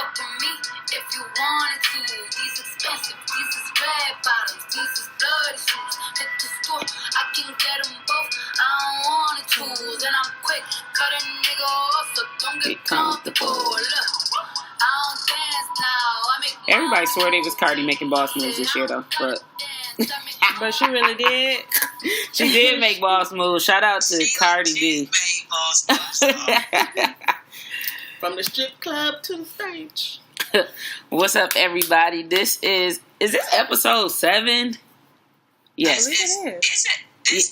up to me if you wanted to. These expensive, these is red bottoms, these is bloody shoes. Hit the store, I can get them both. I don't want it to. Then I'm quick, cut a nigga off, so don't get comfortable. Look, I don't dance now. I make Everybody swore they was Cardi making boss moves this year, though. But she really did. She did make boss moves. Shout out to Cardi B. Made boss moves. From the strip club to the stage. What's up, everybody? This is this episode 7? Yes. This is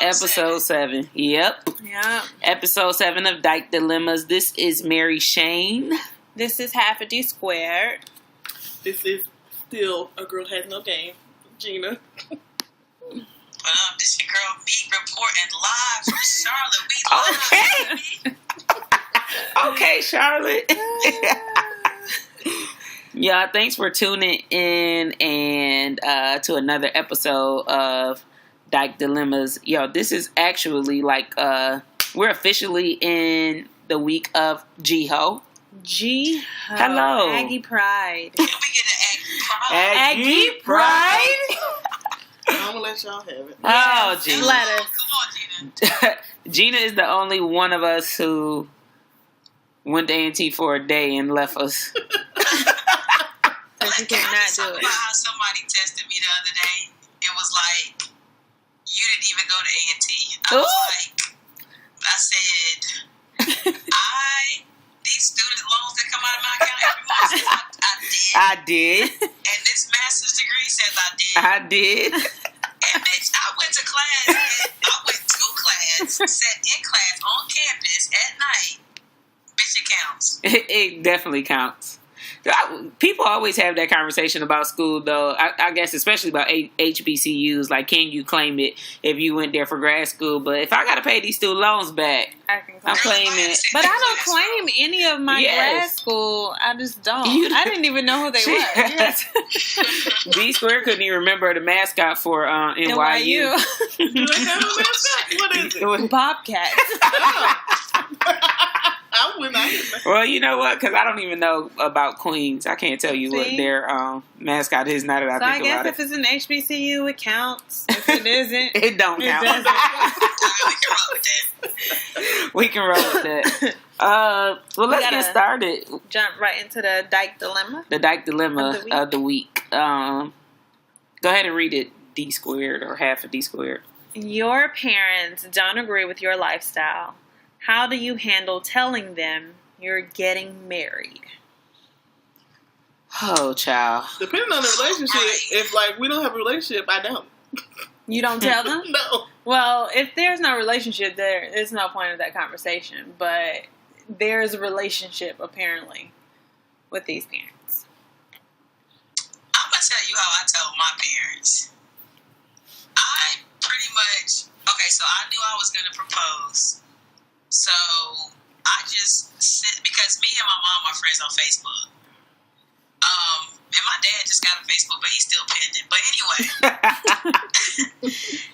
Episode 7. Yep. Yeah. Episode 7 of Dyke Dilemmas. This is Mary Shane. This is Half a D Squared. This is still A Girl Has No Game. Gina. This your girl Meek reporting live from Charlotte. We live. Okay, Charlotte. Yeah, thanks for tuning in and to another episode of Dyke Dilemmas. Yo, this is actually like we're officially in the week of G-Ho. G-Ho. Hello. Aggie Pride. Can we get an Aggie Pride. I'm gonna let y'all have it. Oh, Gina. Let us. Come on, Gina. Gina is the only one of us who went to A&T for a day and left us. Because you cannot do About it. how somebody tested me the other day. It was like, you didn't even go to A&T. I said, these student loans that come out of my account every month, I did. And this master's degree says I did. And bitch, I went to class. I went to class, sat in class on campus at night. Bitch, it counts. It definitely counts. People always have that conversation about school, though. I guess especially about HBCUs. Like, can you claim it if you went there for grad school? But if I got to pay these student loans back, I'm claiming it. But I don't claim any of my grad school. I just don't. I didn't even know who they were. Yes. D Square couldn't even remember the mascot for NYU. Do they have a mascot? What is it? Bobcats. I would not. Well, you know what? Because I don't even know about Queens. I can't tell you what their mascot is now that I think about it. So I guess if it's an HBCU, it counts. If it isn't, it don't count. We can roll with that. Well, let's get started. Jump right into the Dyke Dilemma. The Dyke Dilemma of the week. Go ahead and read it, D Squared or Half a D Squared. Your parents don't agree with your lifestyle. How do you handle telling them you're getting married? Oh, child. Depending on the relationship, if like we don't have a relationship, I don't. You don't tell them? No. Well, if there's no relationship, there is no point of that conversation. But there's a relationship, apparently, with these parents. I'm going to tell you how I told my parents. I pretty much, so I knew I was going to propose. So I just sent, because me and my mom are friends on Facebook. And my dad just got a Facebook, but he's still pending. But anyway,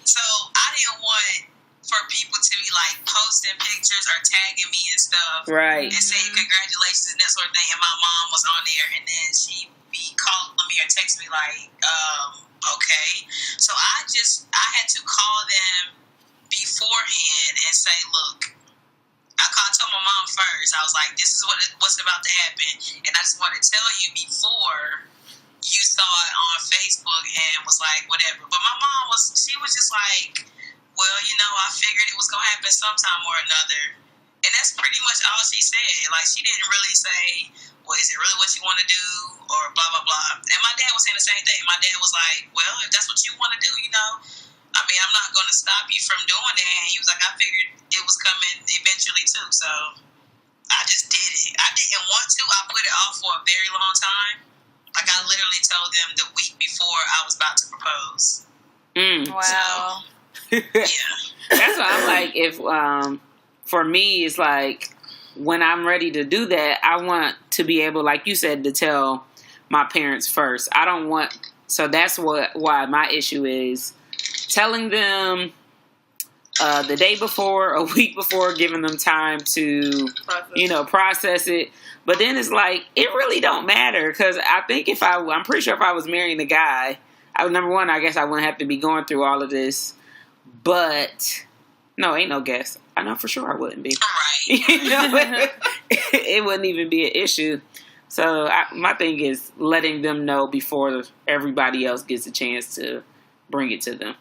so I didn't want for people to be like posting pictures or tagging me and stuff. Right. And saying congratulations and that sort of thing. And my mom was on there, and then she be calling me or texting me like, okay. So I had to call them beforehand and say, look, I told my mom first. I was like, this is what's about to happen. And I just want to tell you before you saw it on Facebook and was like, whatever. But my mom she was just like, well, I figured it was going to happen sometime or another. And that's pretty much all she said. Like, she didn't really say, well, is it really what you want to do? Or blah, blah, blah. And my dad was saying the same thing. My dad was like, well, if that's what you want to do, I mean, I'm not going to stop you from doing that. And he was like, I figured it was coming eventually too. So I just did it. I didn't want to. I put it off for a very long time. Like, I literally told them the week before I was about to propose. Wow. So, yeah. That's what I'm like. If for me, it's like when I'm ready to do that, I want to be able, like you said, to tell my parents first. I don't want. So that's why my issue is telling them the day before, a week before, giving them time to, process it. But then it's like, it really don't matter. Because I think I'm pretty sure if I was marrying a guy, number one, I guess I wouldn't have to be going through all of this. But, no, ain't no guess. I know for sure I wouldn't be. Right. It wouldn't even be an issue. So my thing is letting them know before everybody else gets a chance to bring it to them.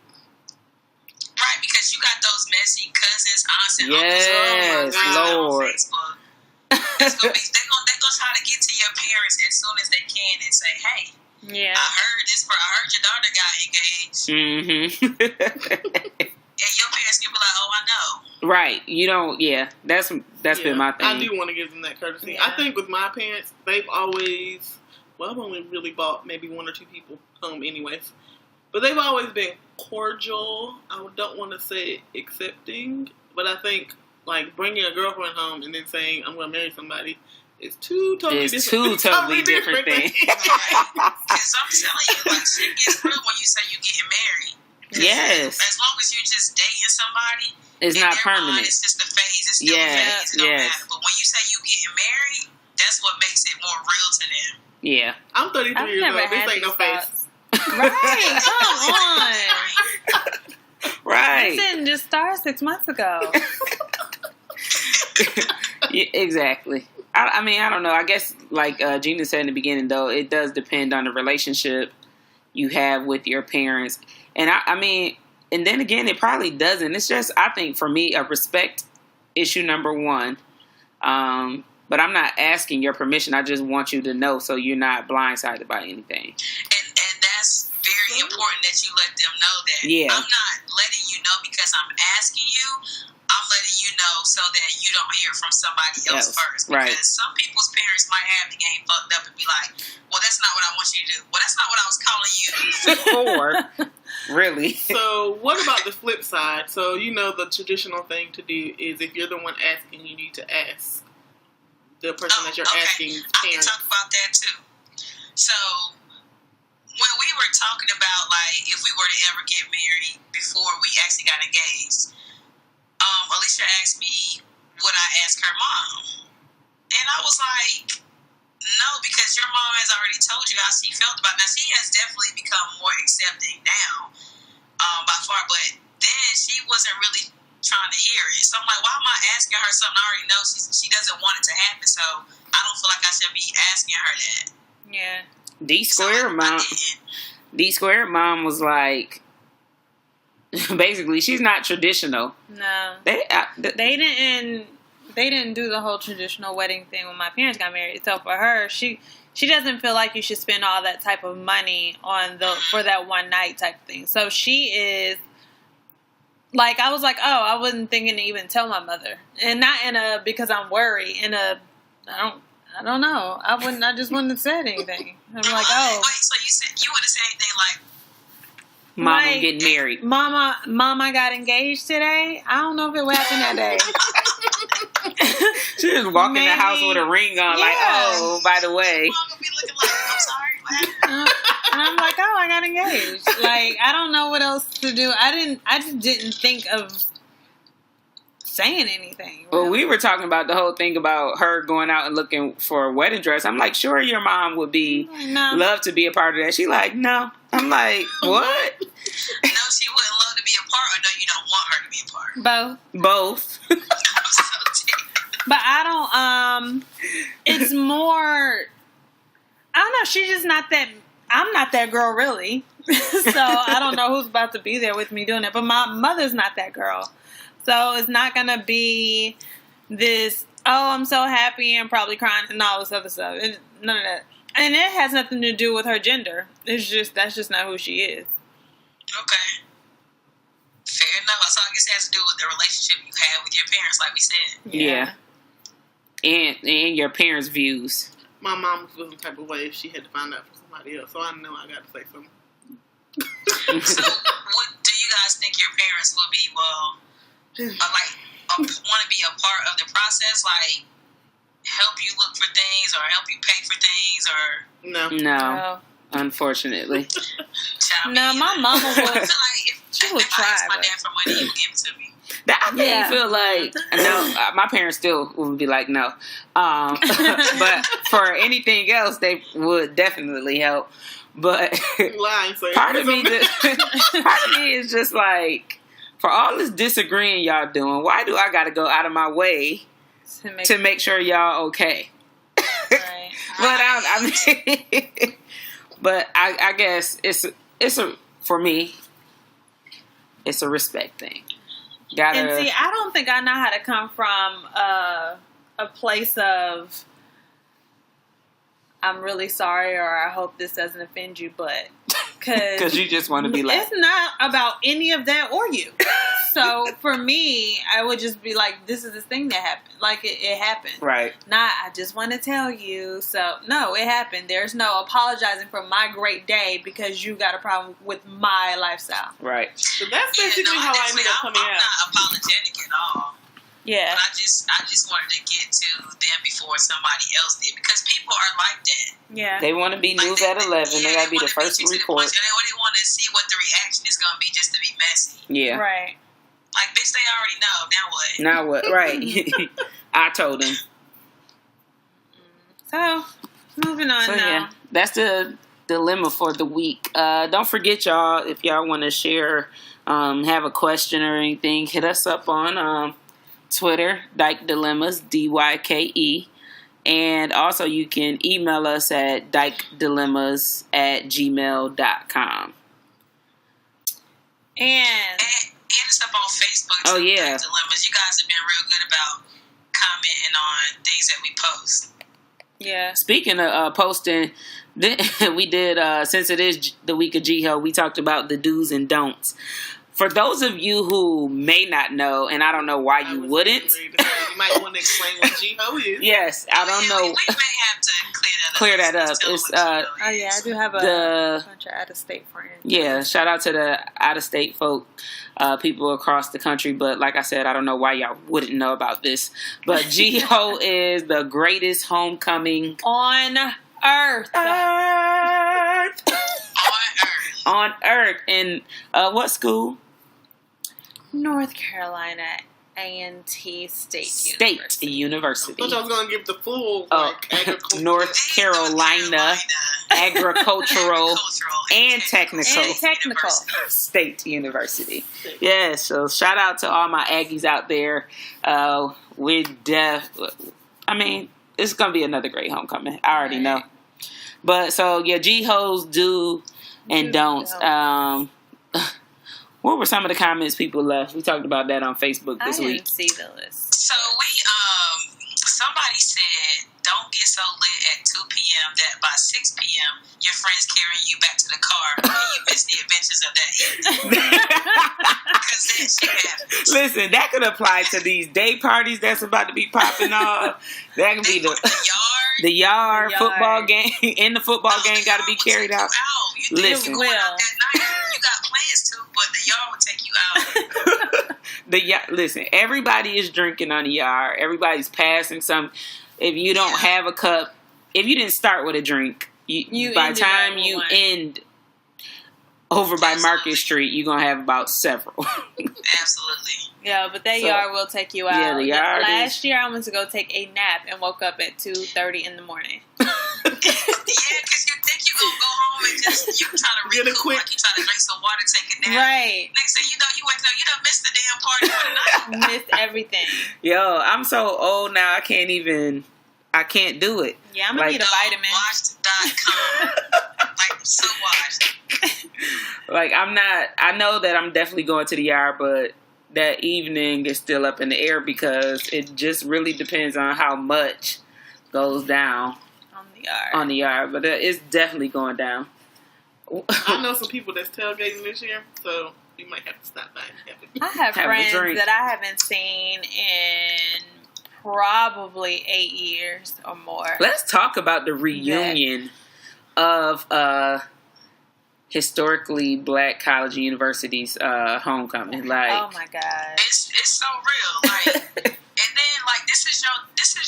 Right, because you got those messy cousins, aunts, and Yes, uncles Lord. on Facebook. They're gonna try to get to your parents as soon as they can and say, "Hey, Yeah. I heard your daughter got engaged," Mm-hmm. and your parents can be like, "Oh, I know." Right. You don't. Yeah. That's been my thing. I do want to give them that courtesy. Yeah. I think with my parents, they've always. Well, I've only really bought maybe one or two people home, anyways. But they've always been cordial. I don't want to say accepting, but I think like bringing a girlfriend home and then saying I'm going to marry somebody is two totally different things. Because I'm telling you, like shit gets real when you say you getting married. 'Cause Yes. as long as you're just dating somebody, It's in not their permanent. mind, it's just a phase. It's still a phase. It don't matter. But when you say you getting married, that's what makes it more real to them. Yeah. I'm 33 I've years never old. This had ain't no these face. thoughts. Right, come on. Right. This didn't just start 6 months ago. Yeah, exactly. I mean, I don't know. I guess, like Gina said in the beginning, though, it does depend on the relationship you have with your parents. And I mean, and then again, it probably doesn't. It's just, I think, for me, a respect issue number one. But I'm not asking your permission. I just want you to know so you're not blindsided by anything. And that's very important that you let them know that. Yeah. I'm not letting you know because I'm asking you. I'm letting you know so that you don't hear from somebody else first. Because right. some people's parents might have the game fucked up and be like, well, that's not what I want you to do. Well, that's not what I was calling you. Or, really. So what about the flip side? So, the traditional thing to do is if you're the one asking, you need to ask the person that you're asking I can parents. talk about that too. So when we were talking about like if we were to ever get married before we actually got engaged, Alicia asked me would I ask her mom, and I was like, no, because your mom has already told you how she felt about it. Now she has definitely become more accepting now, by far, but then she wasn't really trying to hear it. So I'm like, why am I asking her something I already know she doesn't want it to happen? So I don't feel like I should be asking her that. Yeah. D Squared mom was like, basically, she's not traditional. No. They didn't do the whole traditional wedding thing when my parents got married. So for her, she doesn't feel like you should spend all that type of money for that one night type of thing. So she is like, I was like, oh, I wasn't thinking to even tell my mother, and not because I'm worried. I don't know. I just wouldn't have said anything. I'm like, oh. Wait, so you said you would have said anything like, Mama Like, getting married. Mama got engaged today. I don't know if it would happen that day. She just walk in the house with a ring on, like, oh, by the way. Mom gonna be looking like, I'm sorry, what happened? And I'm like, oh, I got engaged. Like, I don't know what else to do. I just didn't think of saying anything. Well, we were talking about the whole thing about her going out and looking for a wedding dress. I'm like, sure, your mom would be No. love to be a part of that. She like, no. I'm like, what? No, she wouldn't love to be a part, or no, you don't want her to be a part. Both. Both. I'm so dead. But I don't, it's more, I don't know, she's just not that, I'm not that girl really. So I don't know who's about to be there with me doing it. But my mother's not that girl. So it's not going to be this, oh, I'm so happy and probably crying and all this other stuff. None of that. And it has nothing to do with her gender. That's just not who she is. Okay. Fair enough. So I guess it has to do with the relationship you have with your parents, like we said. Yeah. And your parents' views. My mom would feel some type of way if she had to find out from somebody else. So I know I got to say something. So what do you guys think your parents will be, want to be a part of the process? Like, help you look for things or help you pay for things or... No. Oh. Unfortunately. No, my mama I would. feel like She would if I try, asked my but- dad for money, he would give it to me. That I think Yeah. feel like no. My parents still would be like no, but for anything else, they would definitely help. But Lying, so part of me is just like, for all this disagreeing y'all doing, why do I got to go out of my way to make sure y'all okay? Right. But I guess it's a for me, it's a respect thing. And see, I don't think I know how to come from a place of I'm really sorry, or I hope this doesn't offend you, but because you just want to be like, it's not about any of that or you. So for me, I would just be like, this is this thing that happened. Like it happened. right. Not, I just want to tell you. So no, it happened. There's no apologizing for my great day because you got a problem with my lifestyle. Right. So that's basically how I ended up coming I'm out. not apologetic at all. Yeah. But I just wanted to get to them before somebody else did, because people are like that. Yeah. They want to be news at 11. They got to be the first to report. They want to see what the reaction is going to be just to be messy. Yeah. Right. Like, bitch, they already know. Now what? Now what? Right. I told him. So, moving on So now. yeah, that's the dilemma for the week. Don't forget, y'all, if y'all want to share, have a question or anything, hit us up on Twitter, Dyke Dilemmas, DYKE. And also you can email us at dykedilemmas@gmail.com. And Hit us up on Facebook. Oh, too, yeah. Dyke Dilemmas. You guys have been real good about commenting on things that we post. yeah. Speaking of posting, we did, since it is the week of G-Ho, we talked about the do's and don'ts. For those of you who may not know, and I don't know why you wouldn't. You might want to explain what G-Ho is. Yes, I don't We know. may have to Clear that up. Tell them It's, what G-Ho Oh, is. yeah, I do have a The- bunch of out-of-state friends. Yeah, shout out to the out-of-state folk, people across the country. But like I said, I don't know why y'all wouldn't know about this. But G-Ho is the greatest homecoming On Earth. on earth. And what school? North Carolina A&T State University. I thought I was going to give the full, Oh, agriculture. North Carolina Agricultural and Technical And technical. State University. Yes, so shout out to all my Aggies out there. I mean, it's gonna be another great homecoming. I already know. But so yeah, G-Ho's do and don'ts. What were some of the comments people left? We talked about that on Facebook this I week. didn't see the list. So somebody said, don't get so lit at 2 p.m. that by 6 p.m. your friend's carrying you back to the car and you miss the adventures of that evening. Because that shit happens. Listen, that could apply to these day parties that's about to be popping off. That can be The yard. the yard, The yard. football game. In the football game, got to be carried out. You Listen. going out that night. You got plans to, but the yard will take you out. Listen, everybody is drinking on the yard. Everybody's passing some. If you don't have a cup, if you didn't start with a drink, You by the ended time up with you one. end over by Market Street, you're gonna have about several. Absolutely. Yeah, but that So- yard will take you out. Yeah, the yard Last year, I went to go take a nap and woke up at 2:30 in the morning. Yeah, because you think you're going to go home and just, you trying to Get a recoup, quick- like you trying to drink some water, take a nap. Right. Next thing you know, you wake up, you done missed the damn party for the night. Missed everything. Yo, I'm so old now. I can't do it. Yeah, I'm going to Like- need a vitamin. Washed.com. Like, so washed. Like I know that I'm definitely going to the yard, but that evening is still up in the air because it just really depends on how much goes down On the yard. on the yard. But it's definitely going down. I know some people that's tailgating this year, so we might have to stop by and have it. I have Have a friends drink. that I haven't seen in probably 8 years or more. Let's talk about the reunion of historically black college universities homecoming. Like Oh my god. It's so real. Like, And then, like, this is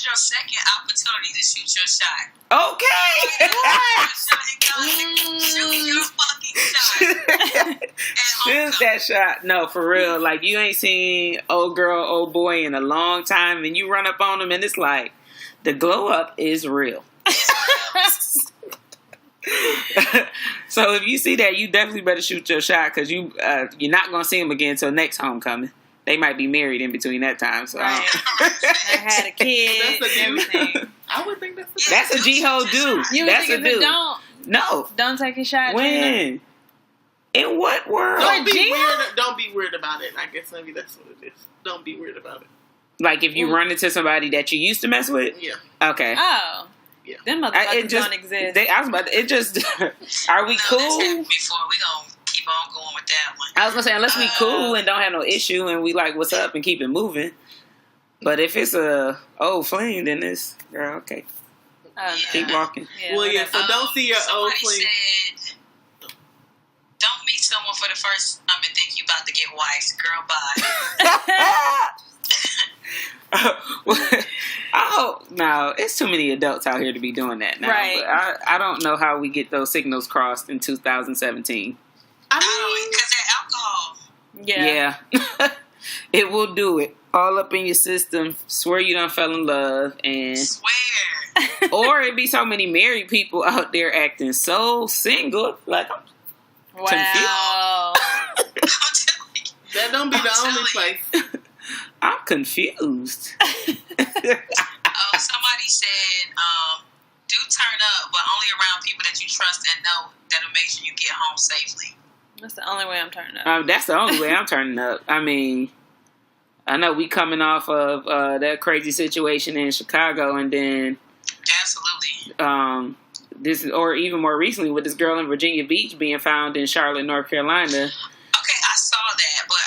your second opportunity to shoot your shot. Okay. Shoot your fucking shot. Shoot that shot. No, for real. Like, you ain't seen old girl, old boy in a long time, and you run up on them, and it's like, the glow up is real. So if you see that, you definitely better shoot your shot, because you're not going to see them again until next homecoming. They might be married in between that time. So Right. I had a kid. That's a Everything. I would think that's that's a G-ho do. You would That's think a if it do. don't No. take a shot. Gina. When? In what world? Don't be Gina? weird. Don't be weird about it. I guess maybe that's what it is. Don't be weird about it. Like if you run into somebody that you used to mess with? Yeah. Okay. Oh. Yeah. Them It motherfuckers just, don't exist. I was about to, it just, are we That's cool? happened before. We gonna keep on going with that one. I was gonna say, unless we cool and don't have no issue and we like what's up and keep it moving. But if it's a old flame, then it's, girl, okay. Oh, Keep walking. yeah, Well, yeah. whatever. So don't see your old Somebody flame. said, don't meet someone for the first time and think you about to get wifed. Girl, bye. Oh no, it's too many adults out here to be doing that now. Right. But I don't know how we get those signals crossed in 2017. I Because that alcohol. Yeah. Yeah. It will do it. All up in your system. Swear you done fell in love. And Swear. or it be so many married people out there acting so single. Like, I'm Wow. I'm telling you. that don't be the I'm only telling place. I'm confused. Somebody said, do turn up, but only around people that you trust and know that'll make sure you get home safely. That's the only way I'm turning up. That's the only way I'm turning up. I mean, I know we coming off of that crazy situation in Chicago, and then Absolutely. this, or even more recently with this girl in Virginia Beach being found in Charlotte, North Carolina. Okay, I saw that, but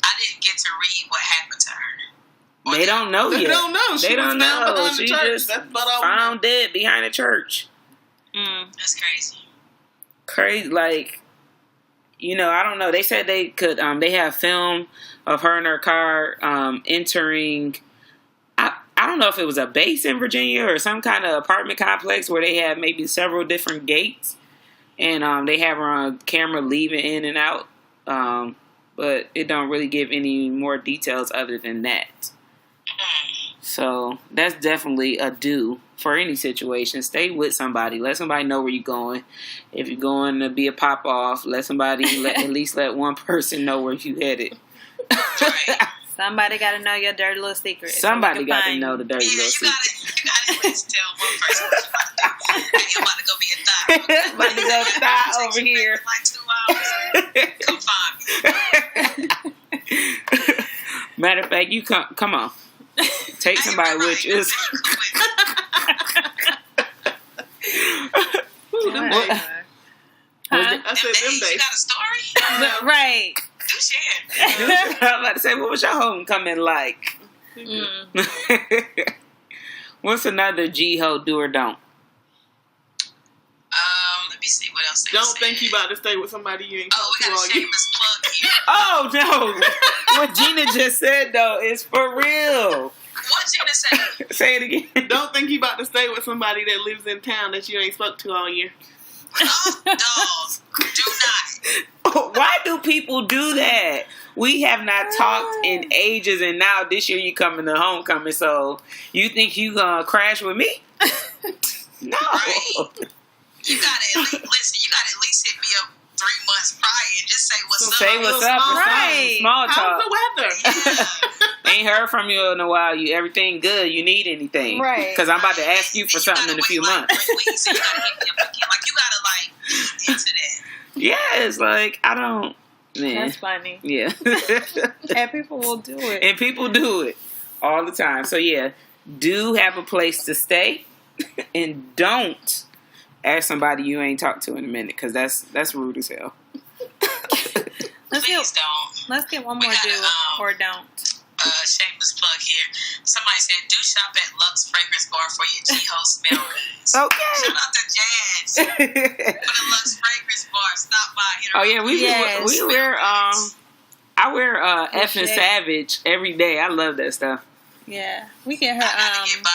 I didn't get to read what happened to her. They don't know They yet. don't know. They She don't was found know. behind the She church. just That's about all we know. found dead behind a church. That's crazy. Crazy, like, you know, I don't know. They said they could. They have film of her in her car entering. I don't know if it was a base in Virginia or some kind of apartment complex where they have maybe several different gates, and they have her on camera leaving in and out. But it don't really give any more details other than that. So that's definitely a do for any situation. Stay with somebody. Let somebody know where you're going. If you're going to be a pop off, let somebody at least let one person know where you headed. Right. Somebody got to know your dirty little secret. Somebody got to know the dirty Yeah, little you secret. gotta at least tell one person what you about to do. Hey, I'm about to go be a thot. About to go thot over here. Like 2 hours. Come find me. Matter of fact, you come on. Take somebody with you. Ooh, them Right. days. Huh? I said them You days. got a story? Right. Do share. I'm about to say, what was your homecoming like? Mm. What's another G-ho do or don't? Let me see what else they Don't said. think you about to stay with somebody you ain't Oh, talked we to got all a year. shameless plug here. Oh, no. What Gina just said, though, is for real. What Gina said? Say it again. Don't think you about to stay with somebody that lives in town that you ain't spoke to all year. Oh, no. Do not. Why do people do that? We have not talked in ages, and now this year you coming to homecoming, so you think you gonna crash with me? No. Right. You gotta at least listen. You gotta at least hit me up 3 months prior and just say what's up. Say what's up or something. Right. Small How's talk. the weather? Yeah. Ain't heard from you in a while. You everything good? You need anything? Right. Because I'm about to ask you for something in a few months. Like 3 weeks, and you gotta hit me up again. Like you gotta like eat into that. Yeah, it's like I don't. Man. That's funny. Yeah. And people will do it. And people do it all the time. So yeah, do have a place to stay, and don't ask somebody you ain't talked to in a minute, because that's rude as hell. Let's Please get, don't. let's get one We more gotta, do or don't. Shameless plug here. Somebody said, do shop at Lux Fragrance Bar for your G-Ho smell goods. Okay. Shout out to Jazz for the Lux Fragrance Bar. Stop by. Hit her Oh up. yeah, we Yes. wear I wear F and Shit. Savage every day. I love that stuff. Yeah, we get her. I gotta get by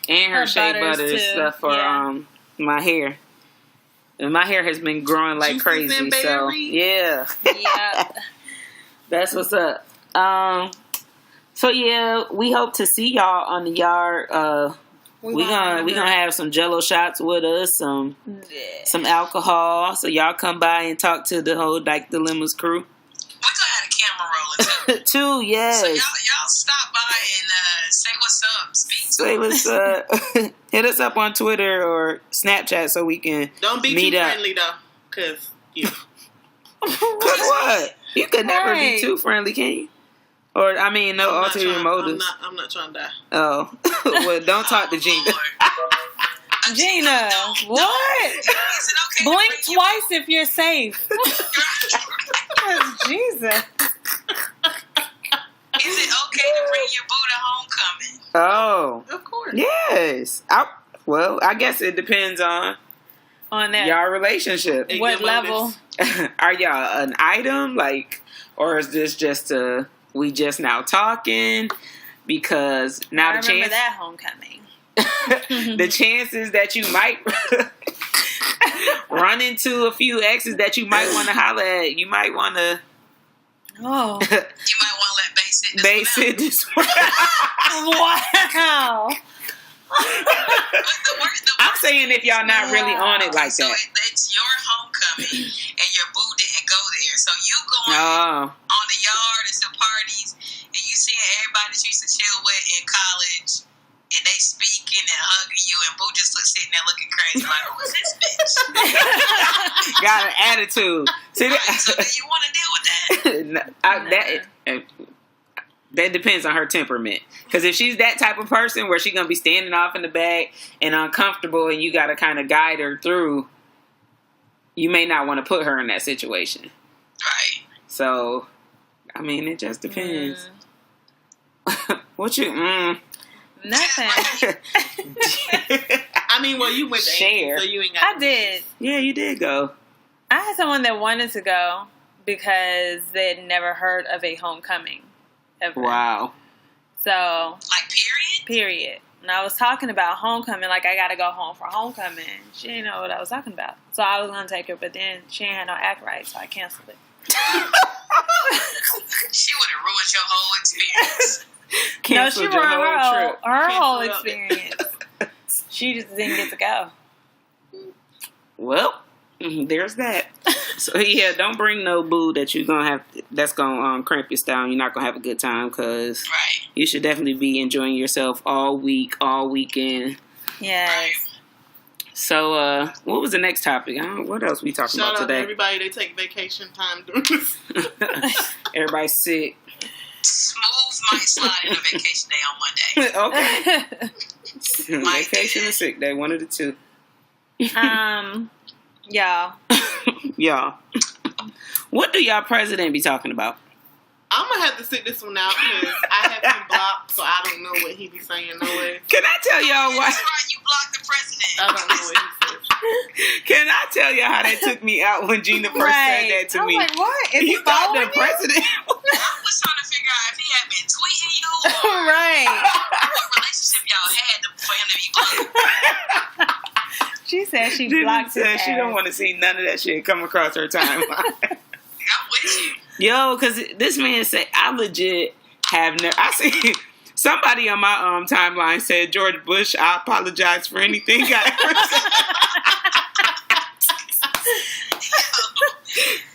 there. And her Her shea butters, butter too. stuff for Yeah. my hair. And my hair has been growing like Juices crazy. and So berries. yeah. Yeah. That's what's up. So yeah, we hope to see y'all on the yard. We gonna have some Jello shots with us, some alcohol. So y'all come by and talk to the whole Dyke Dilemmas crew. We're gonna have a camera rolling too. Too, yes. So y'all stop by and say what's up. Speak to Say us. what's hit us up on Twitter or Snapchat so we can Don't be meet too up. friendly though, cause you. Cause what? You could never be Right. too friendly, can you? Or I mean, no ulterior motives. I'm not trying to die. Oh, well, don't talk to Gina. Lord. Gina, what? Is it okay to Blink bring your twice if you're safe. Jesus. Is it okay to bring your boo to homecoming? Oh, Of course. yes. I guess it depends on On that. y'all relationship. And What your level? motives. Are y'all an item, like, or is this just we just now talking? Because now I the remember chance, that homecoming. the chances that you might run into a few exes that you might want to holler at, you might want to Oh. You might want to let Bay sit this base one out. it this way. Wow. But the worst I'm saying if y'all not really on it like so that. it's your homecoming and your boo didn't go there. So you going Oh, on the yard and some parties and you seeing everybody that you used to chill with in college and they speaking and hugging you and boo just sitting there looking crazy like, who is this bitch? got an attitude. See Right, so do you want to deal with that? that depends on her temperament. Because if she's that type of person where she's gonna be standing off in the back and uncomfortable, and you got to kind of guide her through, you may not want to put her in that situation. Right. So, I mean, it just depends. What you? Nothing. I mean, well, you went to Share. AT, so you ain't got. I did. Yeah, you did go. I had someone that wanted to go because they had never heard of a homecoming ever. Wow. So, Like, period? And I was talking about homecoming, like I gotta go home for homecoming. She didn't know what I was talking about. So I was gonna take her, but then she ain't had no act right, so I canceled it. She would have ruined your whole experience. No, she Canceled your ruined her whole whole, trip. her whole Canceled it. experience. She just didn't get to go. Well, there's that. So yeah, don't bring no boo that you gonna have. That's gonna cramp your style. You're not gonna have a good time because Right. you should definitely be enjoying yourself all week, all weekend. Yes. So, what was the next topic? What else we talking Shout about out to today? everybody that take vacation time during this. Everybody's sick. Smooth might slide in a vacation day on Monday. Okay, vacation and sick day, one of the two. Y'all. Y'all, what do y'all president be talking about? I'm gonna have to sit this one out because I have him blocked, so I don't know what he be saying. No way. Can I tell y'all why? That's right, you blocked the president. I don't know what he says. Can I tell y'all how that took me out when Gina first said that to I was me? like, what? Is he You thought following the president? I was trying to figure out if he had been tweeting you or Right. what relationship y'all had for him to be blocked. She said she Gina blocked his said she don't ass. want to see none of that shit come across her timeline. I'm with you. Yo, because this man said, I legit have never. I see somebody on my timeline said, George Bush, I apologize for anything I ever said.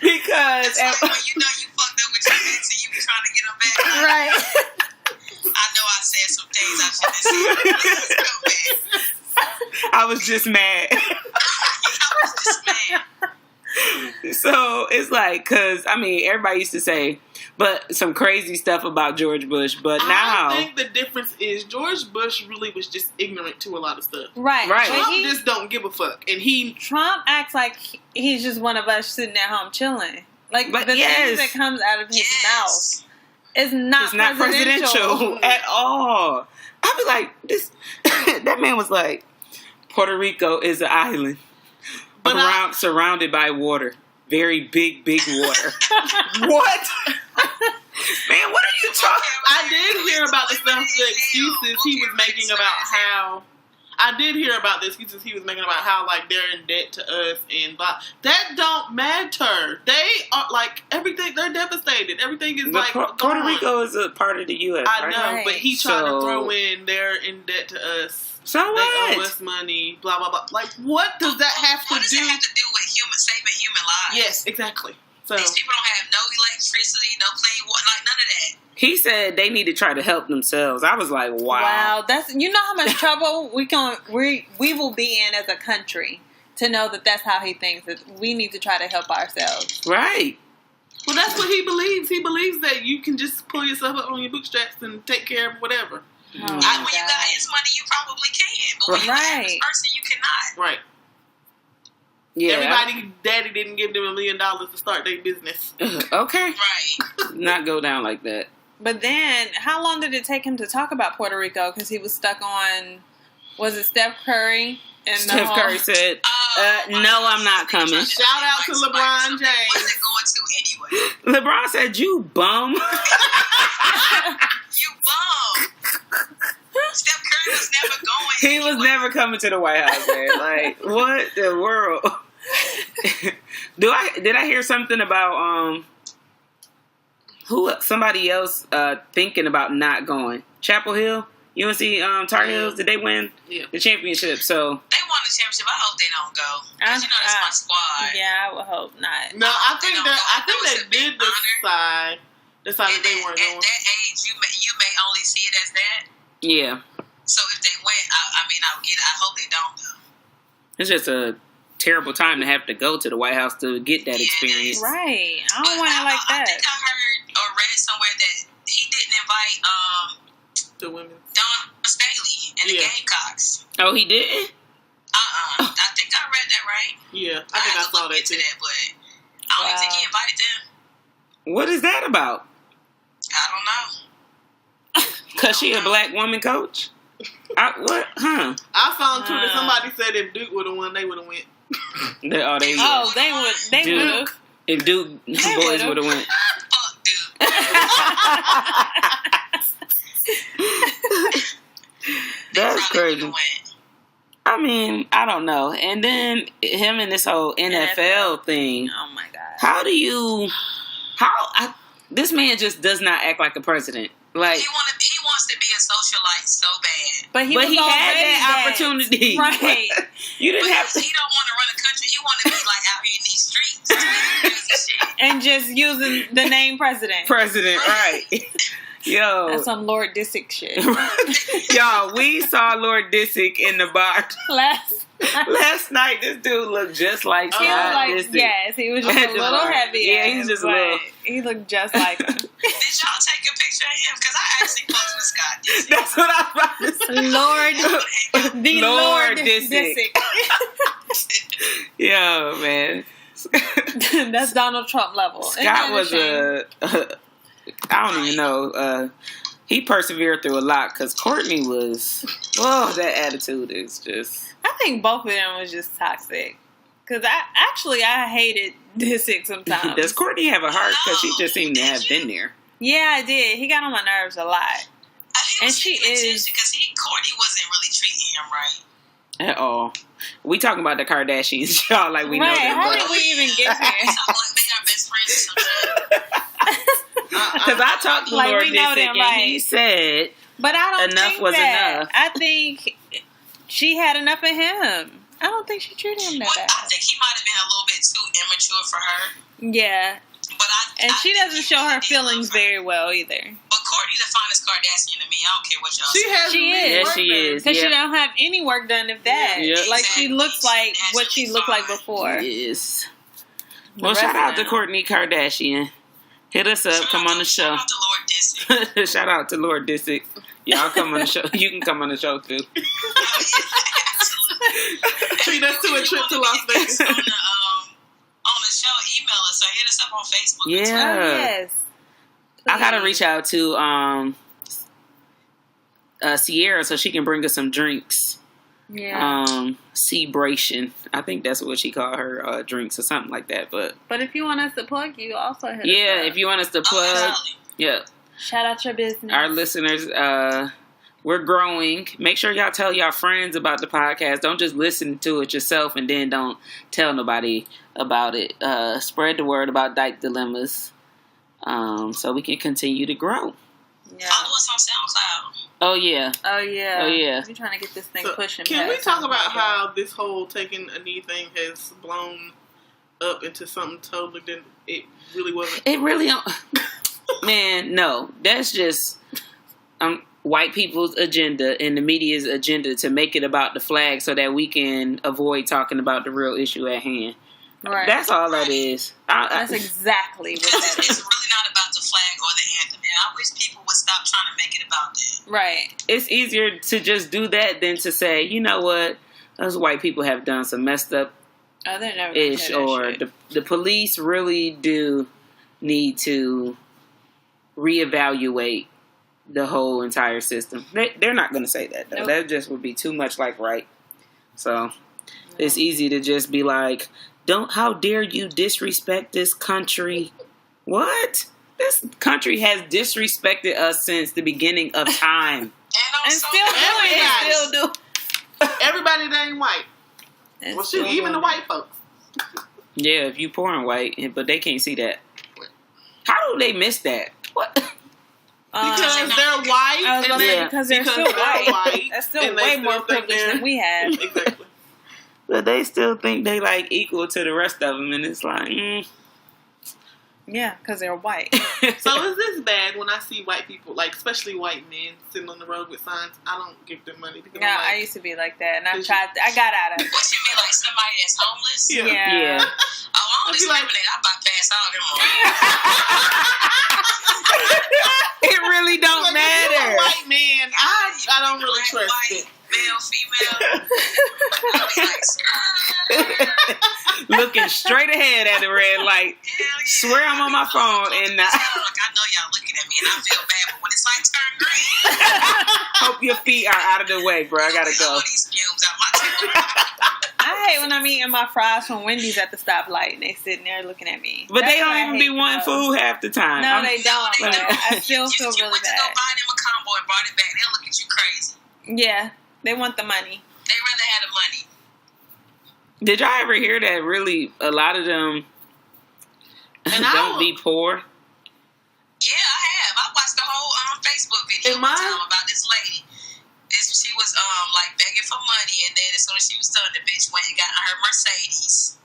Because It's like when you know you fucked up with your ex and you be trying to get him back. Right. I know I said some things I shouldn't have said. Please come back. I was just mad. I was just mad. So it's like, because I mean, everybody used to say, but some crazy stuff about George Bush, but now. I think the difference is George Bush really was just ignorant to a lot of stuff. Right. Right. But Trump he- just don't give a fuck, and he. Trump acts like he's just one of us sitting at home chilling. Like, But the yes. things that comes out of his mouth is not, It's not presidential at all. I be like, this. That man was like, Puerto Rico is an island But surrounded by water, very big water. What? Man, what are you talking? I did hear about the stuff, the excuses he was making about how. I did hear about the excuses he was making about how like they're in debt to us and blah. That don't matter. They are like everything. They're devastated. Everything is like Puerto gone. Rico is a part of the U.S. I right? know, but he tried So- to throw in they're in debt to us. So They owe what? us money. Blah blah blah. Like, what does that have to What does do? it have to do with saving human lives? Yes, exactly. So These people don't have no electricity, no clean water, like none of that. He said they need to try to help themselves. I was like, wow. That's you know how much trouble we will be in as a country to know that that's how he thinks that we need to try to help ourselves. Right. well, that's what he believes. He believes that you can just pull yourself up on your bootstraps and take care of whatever. Oh, When you got his money, you probably can, but when you're the average Right. person, you cannot. Right. Yeah. Everybody, daddy didn't give them $1 million to start their business. Okay. Right. Not go down like that. But then, how long did it take him to talk about Puerto Rico? Because he was stuck on, was it Steph Curry? And the Steph whole- Curry said, no, I'm not coming. Shout out to LeBron James. Wasn't going to anyway. LeBron said, you bum. You bum. Steph Curry was never going. He was anyway. never coming to the White House, man. Like, what the world? Did I hear something about somebody else thinking about not going? Chapel Hill, UNC Tar Heels, did they win Yeah. the championship? So They won the championship. I hope they don't go. 'Cause you know that's my squad. Yeah, I would hope not. No, I think They that don't go. they That was a big did decide And that they then, weren't at going. that age, you may only see it as that. yeah, So if they went, I hope they don't go. it's just a terrible time to have to go to the White House to get that Yeah, it experience. is. Right. I But don't want it like I that. think I heard or read somewhere that he didn't invite The women. Don Staley and the Yeah. Gamecocks. Oh, he didn't? I think I read that right. Yeah, I think I have to saw look that into too. that, but I don't even think he invited them. What is that about? I don't know. Because she a black woman coach? What? Huh? I saw too that somebody said if Duke would have won, they would have went. They Oh, they would. They Dude. would have. if Duke boys would've. would have went. Fuck, dude. That's Probably crazy. would've went. I mean, I don't know. And then him and this whole NFL thing. Oh my god. How do you? This man just does not act like a president. Like, He wants to be a socialite so bad. But he but was he had already that opportunity. Right. You But didn't have to. he don't want to run a country. He want to be like out here in these streets doing crazy shit. And just using the name president. President, right? Yo, That's some Lord Disick shit. y'all, we saw Lord Disick in the bar last night. This dude looked just like He was Scott like, Disick. yes, he was just At a the little bar. heavy. Yeah, he's just a but little- He looked just like him. Did y'all take a picture of him? Because I actually close with Scott Disick. That's what I was about to say. Lord, the Lord Lord Disick. Disick. Yo, man. That's Donald Trump level. Scott was I don't even know. He persevered through a lot because Courtney was, that attitude is just. I think both of them was just toxic. Because I hated Disick sometimes. Does Courtney have a heart? Because she just seemed to have been there. Yeah, I did. He got on my nerves a lot. And she is- because Courtney wasn't really treating him right. At all. We talking about the Kardashians, y'all, like we know Right, them. how but- did we even get Something here? like they are best friends or some shit. Because I talked to Like, Lord we know Disick, them, and he right. said, But I don't Enough think was that. enough. I think she had enough of him. I don't think she treated him that Well, I bad. think he might have been a little bit too immature for her. Yeah. But And she think doesn't he show really her did feelings love her. very well either. But Courtney the finest Kardashian to me. I don't care what y'all She say. has. She is. Yes, she is. Because she Yeah. don't have any work done if that. Yeah. Like, she looks like what she looked like before. yes. The Well, rest shout of out to them. Courtney Kardashian. Hit us up. Come on the show. Shout out to Lord Disick. Shout out to Lord Disick. Y'all come on the show. You can come on the show too. Treat us to a trip to Las Vegas. on the show, email us or hit us up on Facebook. Yeah. Oh, yes. I gotta Please. reach out to Sierra so she can bring us some drinks. Yeah. Celebration. I think that's what she called her drinks or something like that. But But if you want us to plug you, also hit us yeah, up. if you want us to Oh, plug, absolutely. Yeah. Shout out your business. Our listeners, we're growing. Make sure y'all tell y'all friends about the podcast. Don't just listen to it yourself and then don't tell nobody about it. Spread the word about Dyke Dilemmas so we can continue to grow. Yeah. Follow us on SoundCloud. Oh, yeah. Oh, yeah. Oh, yeah. We're trying to get this thing So, pushing. can we past talk something about like that. how this whole taking a knee thing has blown up into something totally different? It really wasn't. It really don't. Man, no. That's just white people's agenda and the media's agenda to make it about the flag so that we can avoid talking about the real issue at hand. Right. That's all that is. That's exactly what Because that it's is. really not about the flag or the anthem. And I wish people would stop trying to make it about that. Right. It's easier to just do that than to say, you know what, those white people have done some messed up Oh, they're never gonna ish, say that or shit. the police really do need to reevaluate the whole entire system. They're not going to say that, though. Nope. That just would be too much like right. So it's easy to just be like, how dare you disrespect this country? What? This country has disrespected us since the beginning of time. And And also, still do it. everybody. Still do. Everybody that ain't white. And Well, still shoot, even the doing white folks. Yeah, if you poor and white, but they can't see that. How do they miss that? What? it. Because they're white. I was and gonna say Yeah. because they're because still they're white. white, That's still and they way still more think privilege they're- than we have. Exactly. But they still think they like equal to the rest of them, and it's like, Yeah, because they're white. So is this bad when I see white people, like especially white men, sitting on the road with signs? I don't give them money because Yeah, I'm I like, used to be like that, and I Is- got out of it. what you mean, like somebody that's homeless? Yeah. yeah. Oh, I don't I'd be like- discriminate. I bypass all them on. It really don't like, if you're a matter. white man, I don't really Black, trust white, it. male, female. I'll be like, Looking straight ahead at the red light. hell yeah. Swear I'm on my phone and Look, I know y'all looking at me and I feel bad, but when it's like turn green, hope your feet are out of the way, bro. I gotta go. all these fumes out my table. I hate when I'm eating my fries from Wendy's at the stoplight and they sitting there looking at me. But That's they what I don't even hate be the wanting most. food half the time. No, they don't. They But don't. I still feel you really went to go bad. buy them a combo and brought it back, they'll look at you crazy. Yeah, they want the money. They rather have the money. Did y'all ever hear that really a lot of them And don't be poor? Yeah, I have. I watched the whole Facebook video Am one I? time about this lady. She was like begging for money, and then as soon as she was done, the bitch went and got her Mercedes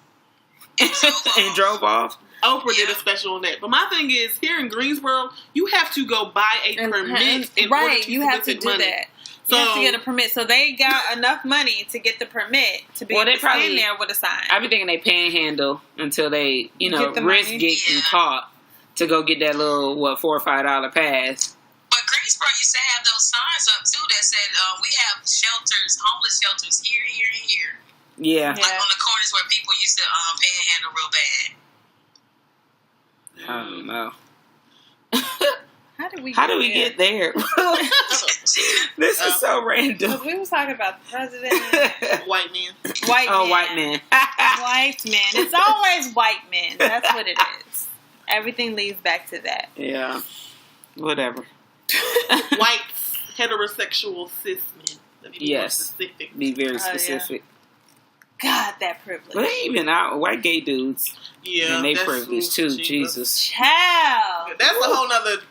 and drove off. And drove off? Oprah did a Yeah. special on that. But my thing is, here in Greensboro, you have to go buy a permit in order right, to you have to solicit do money. that. You have to So- get a permit. So they got enough money to get the permit to be Well, able they to stand probably- there with a sign. I be thinking they panhandle until they, Get the risk money. getting Yeah. caught to go get that little, $4 or $5 pass. But Greensboro used to have those signs up too that said we have shelters, homeless shelters here, here, and here. Yeah. Yeah. Like on the corners where people used to panhandle real bad. I don't know. How did we How do we get there? This is so random. Because we was talking about the president. White men. White Oh, men. white man. White men. It's always white men. That's what it is. Everything leads back to that. Yeah. Whatever. White heterosexual cis men. Let me be more Yes. specific. Be very yeah. specific. God, that privilege. But even our white gay dudes Yeah, and they that's- privilege too. Jesus. Child. That's a whole nother.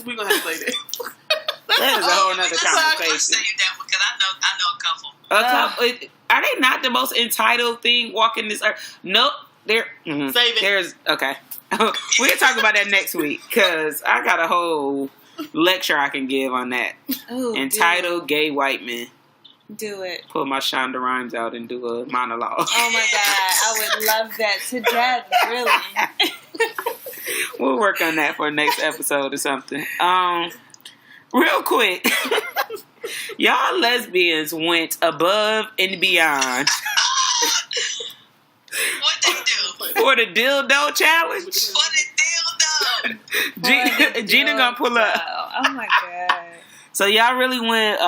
We're gonna have to say that. That is a whole nother Let's save conversation. that one because I know a couple. Are they not the most entitled thing walking this earth? Nope. They're Save it. There's okay. We'll talk about that next week because I got a whole lecture I can give on that. Ooh, Entitled gay white men. Do it. Pull my Shonda Rhimes out and do a monologue. Oh my God. I would love that to death, really. We'll work on that for next episode or something. Real quick. Y'all lesbians went above and beyond What they do? for the dildo challenge. For the dildo. Gina gonna pull up. Oh my God. So y'all really went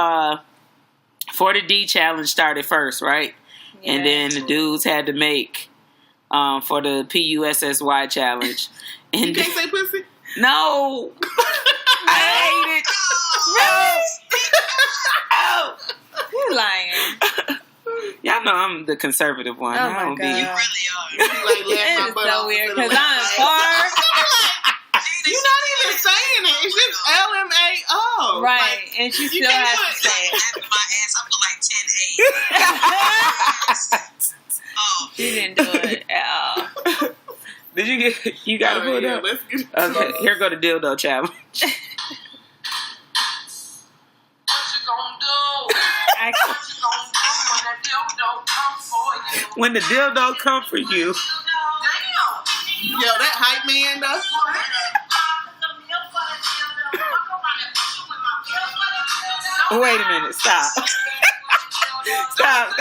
for the D challenge started first, right? And then the dudes had to make for the PUSSY challenge. You And can't say pussy. No. I hate it. No. Oh. You're lying. Y'all know I'm the conservative one. Oh, I my don't God. You be. really are. You like laugh It my is butt so off weird instead of because laugh I'm my far. You're not even saying it. It's just LMAO. Right, Like, and she you still can't has put- to say it. After my ass, I put like 10-8. Oh, She didn't do it at all. Did you get? You got to Oh, put yeah, up. let's get Okay, here go the dildo challenge. What you gonna do? I, What you gonna do when that dildo come for you? When the dildo come for you. Damn. Yo, that hype man though. Wait a minute. Stop. Stop.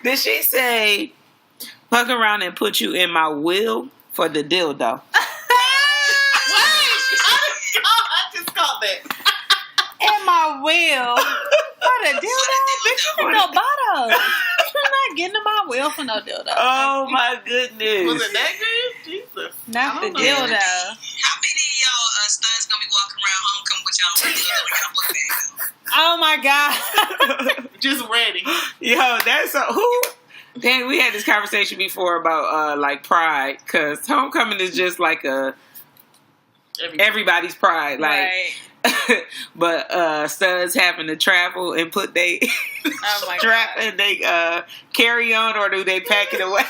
Did she say, fuck around and put you in my will for the dildo? Wait, I just caught that. in my will. For the dildo? Bitch, you can go bottom. You're not getting in my will for no dildo. Oh my goodness. Was it that good? Jesus. Not I the don't know. dildo. how many of y'all studs gonna be walking around homecoming with y'all with y'all book bag? Oh my God. Just ready. Yo, that's who? Dang, we had this conversation before about like pride, because homecoming is just like everybody's pride, like. Right. But studs having to travel and put they Oh my strap God. and they carry on, or do they pack it away?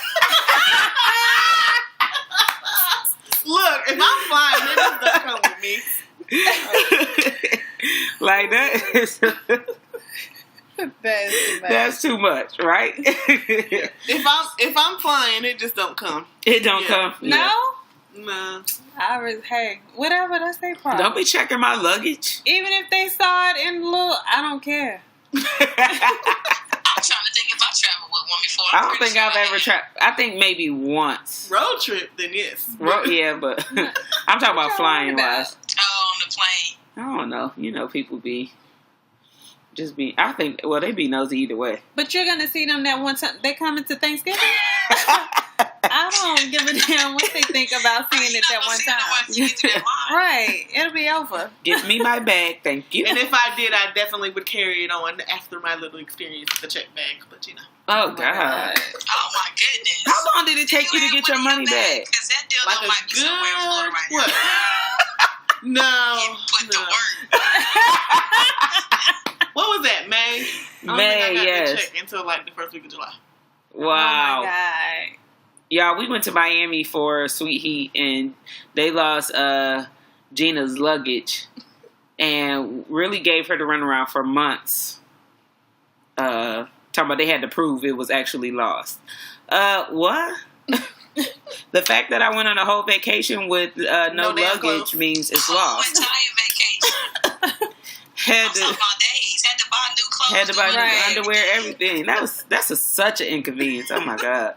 Look, if I'm flying, niggas don't come with me. Like that is That is too much. that's too much, right? If I'm flying, it just don't come. It don't Yeah. come. No? Nah. Hey, whatever, that's their problem. Don't be checking my luggage. Even if they saw it in little, I don't care. I'm trying to think if I traveled with one before. I don't think I've ever tried. I think maybe once. Road trip, then yes. Yeah, but I'm talking about flying wise. Oh, on the plane. I don't know. You know, people be. I think, well, they be nosy either way. But you're gonna see them that one time they come into Thanksgiving. I don't give a damn what they think about seeing it that one time. Right, it'll be over. Give me my bag, thank you. And if I did, I definitely would carry it on after my little experience with the check bag. But you know, Oh, my God. Oh my goodness. How long did it take you to get your money back? Because that dildo like a might be somewhere in Florida good right what? now. No, Getting put to no. work. What was that? May. I don't May, think I got yes. that check until like the first week of July. Wow. Oh my God. Y'all, we went to Miami for Sweet Heat, and they lost Gina's luggage and really gave her the runaround for months. Talking about they had to prove it was actually lost. What? The fact that I went on a whole vacation with no No damn luggage clothes. means it's Whole lost. entire vacation. Had I'm talking about days. Had to buy new clothes. to buy new Right. underwear, everything. That's such an inconvenience. Oh my God.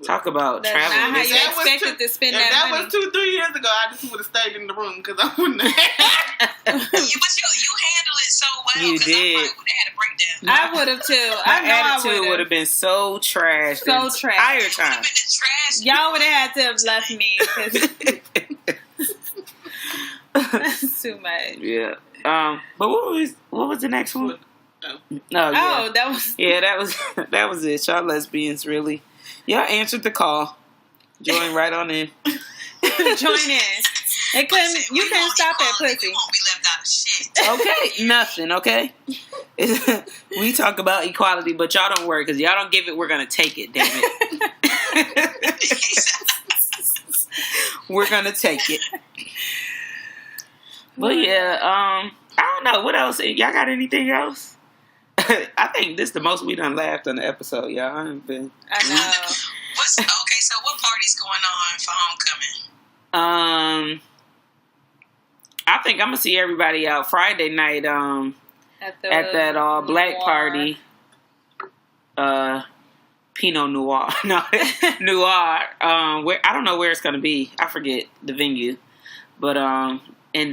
Talk about That's traveling. not how you That was expected to spend If that that money. was 2-3 years ago, I just would have stayed in the room because I wouldn't have. But you handled it so well. You 'cause did. I probably would have had a breakdown. I would have too. My I know attitude I would would have been so trash. So the trash. entire It would time. have been the trash. Y'all would have had to have left me because that's too much. Yeah. But what was the next one? Oh. Oh, yeah. Oh, that was Yeah, that was it. Y'all lesbians, really. Y'all answered the call. Join right on in. join in. It couldn't. You can't stop that We pussy. won't be left out of shit. Okay, nothing. Okay. We talk about equality, but y'all don't worry because y'all don't give it. We're gonna take it. Damn it. We're gonna take it. But yeah, I don't know what else. Y'all got anything else? I think this is the most we done laughed on the episode, y'all. I ain't been. I know. Okay, so what party's going on for homecoming? I think I'm gonna see everybody out Friday night. At That all black noir. party. Pinot Noir. No, Noir. Where I don't know where it's gonna be. I forget the venue. But and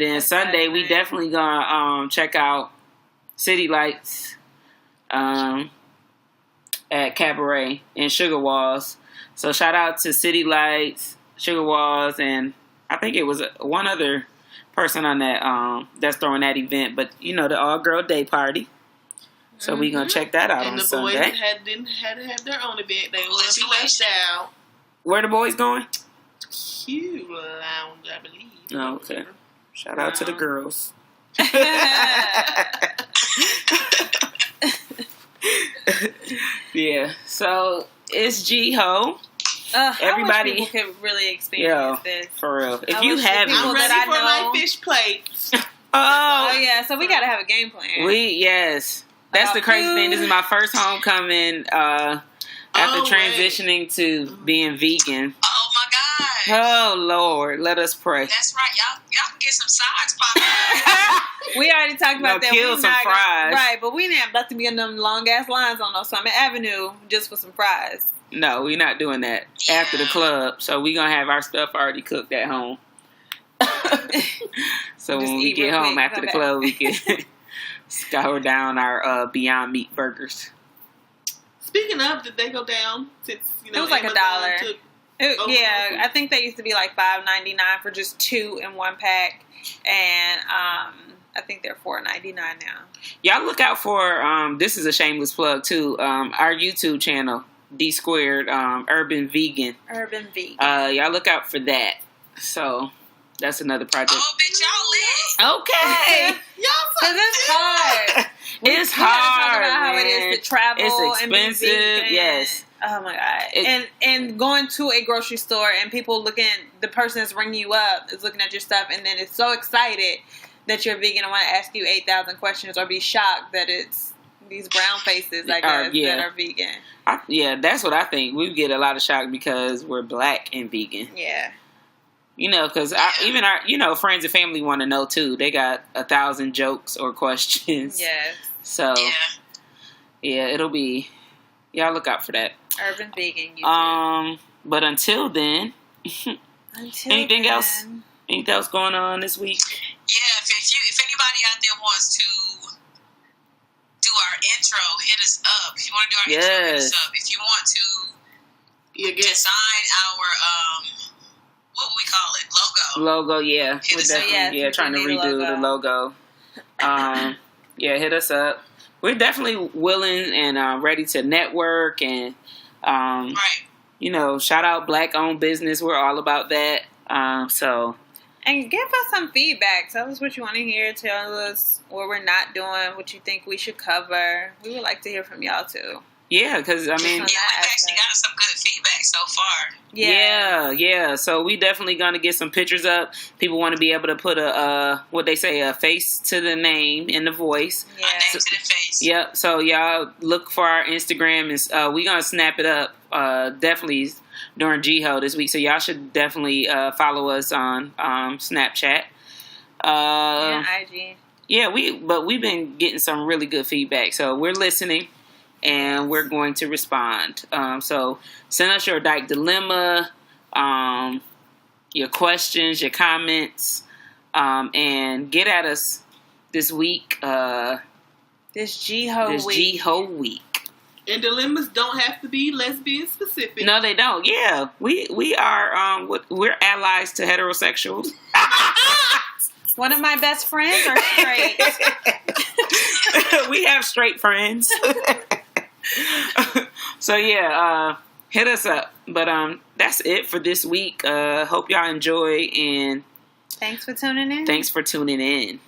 then That's Sunday we nice. definitely gonna check out City Lights at Cabaret and Sugar Walls. So shout out to City Lights, Sugar Walls, and I think it was one other person on that that's throwing that event, but the all girl day party. So we gonna check that out and on the Sunday. boys didn't have to have their own event. They want to be left out. Where the boys going? Q Lounge, I believe. Oh, okay. Shout out to the girls. Yeah. So it's G-Ho. Everybody, I wish people could really experience this. For real. If I you wish the haven't, people I'm ready that I for my know- fish plates. Oh yeah, so we got to have a game plan. Yes. That's the crazy thing. This is my first homecoming after transitioning to being vegan. Oh my God. Oh Lord, let us pray. That's right. Y'all can get some sides popping. We already talked about that. Kill We some not fries. Right, but we didn't about to be in them long ass lines on Summit Avenue just for some fries. No, we're not doing that after the club. So we're gonna have our stuff already cooked at home. So Just when we eat get real home quick, after come the back. club, we can scour down our Beyond Meat burgers. Speaking of, did they go down since It was like Amazon $1. took- Yeah, I think they used to be like $5.99 for just 2 in one pack, and I think they're $4.99 now. Y'all look out for this is a shameless plug too. Our YouTube channel, D Squared Urban Vegan. Urban Vegan. Y'all look out for that. So that's another project. Oh, bitch, y'all lit. Okay. Because it's hard. It's We gotta hard, talk about how it man. is to travel. It's and be expensive, vegan. yes. Oh my God. And going to a grocery store and people the person that's ringing you up is looking at your stuff and then is so excited that you're vegan and want to ask you 8,000 questions or be shocked that it's these brown faces, I guess, that are vegan. That's what I think. We get a lot of shock because we're black and vegan. Yeah. Because even our friends and family want to know too. They got 1,000 jokes or questions. Yes. So it'll be. Y'all look out for that. Urban Vegan YouTube. But until then, anything else? Anything else going on this week? Yeah, if anybody out there wants to do our intro, hit us up. If you want to do our intro, hit us up. If you want to design our what would we call it? Logo, yeah. Hit We're us up. definitely trying to redo the logo. Hit us up. We're definitely willing and ready to network and shout out black owned business. We're all about that. And give us some feedback. Tell us what you want to hear. Tell us what we're not doing, what you think we should cover. We would like to hear from y'all too. Yeah, because I mean, we've actually got some good feedback so far. Yeah. So we definitely gonna get some pictures up. People want to be able to put a face to the name and the voice. Yeah. A name to the face. Yep. So y'all look for our Instagram and we gonna snap it up. Definitely during G-Ho this week. So y'all should definitely follow us on Snapchat. And IG. Yeah, we've been getting some really good feedback. So we're listening. And we're going to respond. So send us your dyke dilemma, your questions, your comments, and get at us this week. This G-Ho week. And dilemmas don't have to be lesbian specific. No, they don't. Yeah, we are. We're allies to heterosexuals. One of my best friends are straight. We have straight friends. So hit us up. But that's it for this week. Hope y'all enjoy and Thanks for tuning in. Thanks for tuning in.